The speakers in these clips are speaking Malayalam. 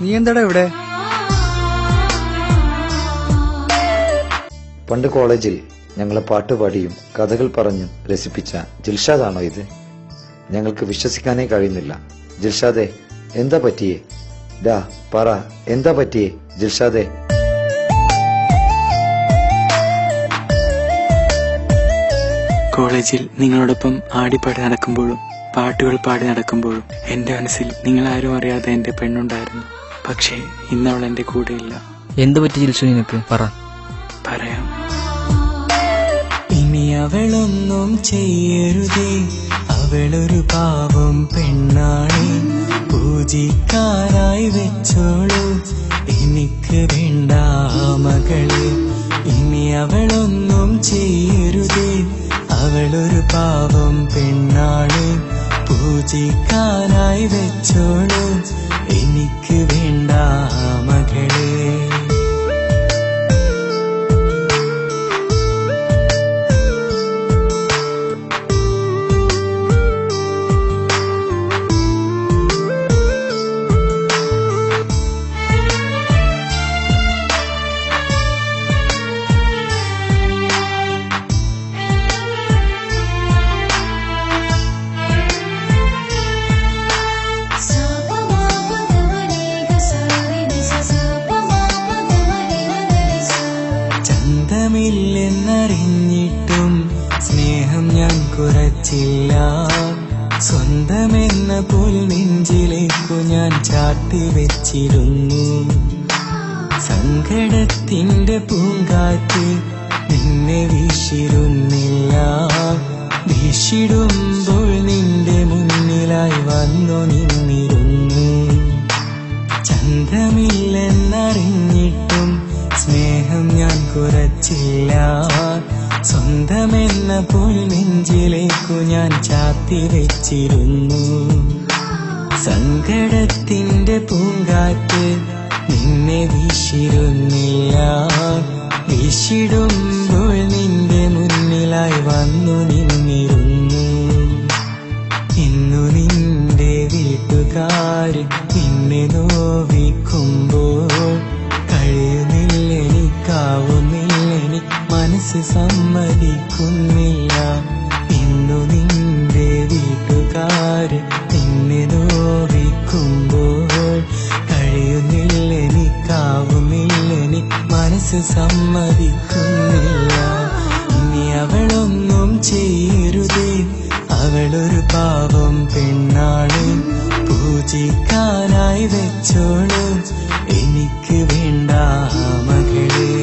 നീ എന്താടാ ഇവിടെ? പണ്ട് കോളേജിൽ ഞങ്ങളെ പാട്ടുപാടിയും കഥകൾ പറഞ്ഞും രസിപ്പിച്ച ജിൽഷാദാണോ ഇത്? ഞങ്ങൾക്ക് വിശ്വസിക്കാനേ കഴിയുന്നില്ല. ജിൽഷാദെ, എന്താ പറ്റിയേ? ഡാ പറ, എന്താ പറ്റിയേ ജിൽഷാദെ? കോളേജിൽ നിങ്ങളോടൊപ്പം ആടിപ്പാടി നടക്കുമ്പോഴും പാട്ടുകൾ പാടി നടക്കുമ്പോഴും എന്റെ മനസ്സിൽ നിങ്ങൾ ആരും അറിയാതെ എന്റെ പെണ്ണുണ്ടായിരുന്നു. പക്ഷേ ഇന്നവൾ എന്റെ കൂടെയില്ല. എന്ത് പറ്റി ജിൽഷു നിനക്ക്? പറ. പറയാം. ഇനി അവളൊന്നും ചെയ്യരുതേ, അവളൊരു പാവം പെണ്ണാണ്, പൂജിക്കാനായി വെച്ചോളൂ, എനിക്ക് വേണ്ട മകള്. ഇനി അവളൊന്നും ചെയ്യരുതേ, അവളൊരു പാവം പെണ്ണാണ്, പൂജിക്കാനായി വെച്ചോളൂ, എനിക്ക് വേണ്ട മകളെ. ചന്തമില്ലെന്നറിഞ്ഞിട്ടും സ്നേഹം ഞാൻ കുറച്ചില്ല, സ്വന്തമെന്ന പോൽ നെഞ്ചിലേക്കു ഞാൻ ചാർത്തി വെച്ചിരുന്നു. സങ്കടത്തിന്റെ പൂങ്കാറ്റ് നിന്നെ വീശിരുന്നില്ല, വീശിടുമ്പോൾ നിന്റെ മുന്നിലായി വന്നു നിന്നിരുന്നു. ചന്തമില്ലെന്നറിഞ്ഞിട്ടും സ്നേഹം ഞാൻ കുറച്ചില്ല, സ്വന്തമെന്ന പോൽ നെഞ്ചിലേക്കു ഞാൻ ചാത്തി വെച്ചിരുന്നു. സങ്കടത്തിന്റെ പൂങ്കാറ്റ് നിന്നെ വീശിരുന്നില്ല, വീശിടുമ്പോൾ നിന്റെ മുന്നിലായി വന്നു നിന്നിരുന്നു. ഇന്നു നിന്റെ വീട്ടുകാര് നിന്നെ നോവിക്കുമ്പോൾ കഴിയുന്നില്ലെനിക്കാവുന്നില്ലെനി മനസ്സ് സമ്മതിക്കുന്നില്ല. ഇന്നു നിന്റെ വീട്ടുകാര് നിന്നെ നോവിക്കുമ്പോൾ കഴിയുന്നില്ലെനിക്കാവുന്നില്ലെനി മനസ്സ് സമ്മതിക്കുന്നില്ല. ഇനി അവളൊന്നും ചെയ്യരുതേ, അവളൊരു പാവം പെണ്ണാണ്, പൂജിക്കാനായി വെച്ചോളൂ, എനിക്ക് വേണ്ട മകളെ.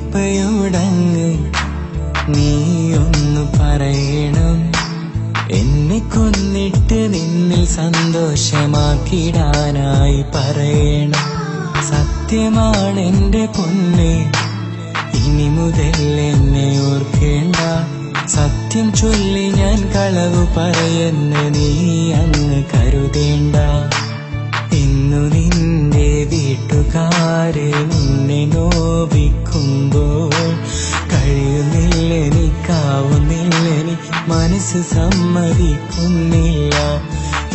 നിന്റെയുപ്പയോടങ്ങ് നീയൊന്നു പറയണം, എന്നെ കൊന്നിട്ട് നിന്നിൽ സന്തോഷമാക്കിടാനായി പറയണം. സത്യമാണെന്റെ പൊന്നെ, ഇനി മുതൽ എന്നെ ഓർക്കേണ്ട, സത്യം ചൊല്ലി ഞാൻ കളവ് പറയുന്ന നീ അങ്ങ് കരുതേണ്ട. ഇന്നു നിന്റെ വീട്ടുകാര് നിന്നെ നോവിക്കുമ്പോൾ കഴിയുന്നില്ലെനിക്കാവുന്നില്ലെനി മനസ്സ് സമ്മതിക്കുന്നില്ല.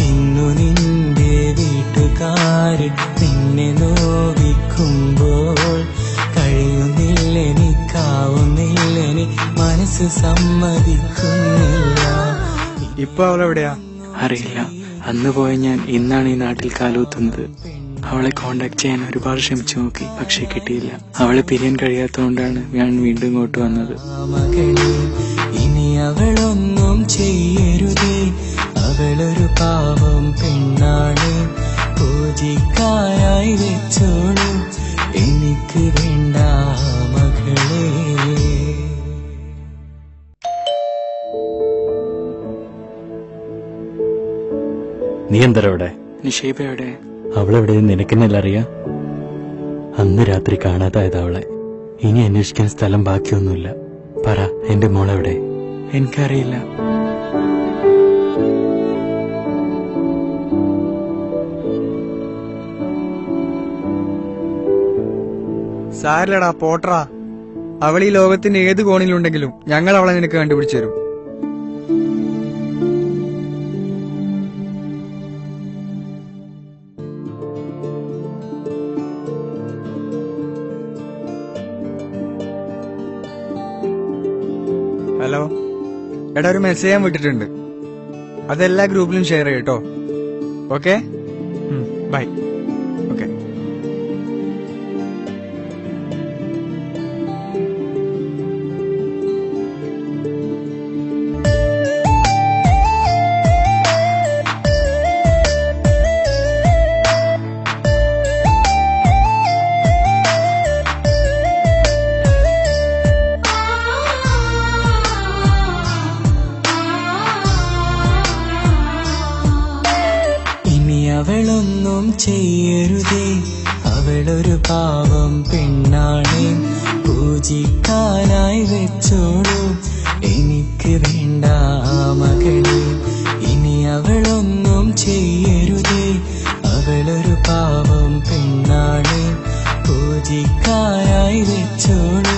ഇന്നു നിന്റെ വീട്ടുകാര് നിന്നെ നോവിക്കുമ്പോൾ കഴിയുന്നില്ലെനിക്കാവുന്നില്ലെനി മനസ്സ് സമ്മതിക്കുന്നില്ല. ഇപ്പൊ അവളെവിടെയാ? അറിയില്ല. അന്ന് പോയ ഞാൻ ഇന്നാണ് ഈ നാട്ടിൽ കാലുകുത്തുന്നത്. അവളെ കോണ്ടാക്ട് ചെയ്യാൻ ഒരുപാട് ശ്രമിച്ചു നോക്കി, പക്ഷെ കിട്ടിയില്ല. അവളെ പിരിയാൻ കഴിയാത്തതുകൊണ്ടാണ് ഞാൻ വീണ്ടും ഇങ്ങോട്ട് വന്നത്. ഇനി അവളൊന്നും ചെയ്യരുതേ, അവളൊരു പാവം പെണ്ണാണ്, പൂജിക്കാനായി വെച്ചോളൂ, എനിക്ക് വേണ്ട മകളെ. നീ എന്തരവിടെ? നിഷേബ എവിടെ? അവളെവിടെയെന്ന് നിനക്കെന്നല്ല അറിയാം. അന്ന് രാത്രി കാണാതായത് അവളെ. ഇനി അന്വേഷിക്കാൻ സ്ഥലം ബാക്കിയൊന്നുമില്ല. പറ, എന്റെ മോളെവിടെ? എനിക്കറിയില്ല. സാരില്ലടാ, പോട്ടറാ. അവൾ ഈ ലോകത്തിന്റെ ഏത് കോണിലുണ്ടെങ്കിലും ഞങ്ങൾ അവളെ നിനക്ക് കണ്ടുപിടിച്ചു തരും. ഹലോ എടാ, ഒരു മെസ്സേജ് ഞാൻ വിട്ടിട്ടുണ്ട്. അതെല്ലാ ഗ്രൂപ്പിലും ഷെയർ ചെയ്യട്ടോ. Okay, bye. ഓക്കെ. അവളൊന്നും ചെയ്യരുതേ, അവളൊരു പാവം പെണ്ണാണേ. പൂജിക്കാനായി വെച്ചോളൂ, എനിക്ക് വേണ്ട മകളെ. ഇനി അവളൊന്നും ചെയ്യരുതേ, അവളൊരു പാവം പെണ്ണാണേ. പൂജിക്കാനായി വെച്ചോളൂ,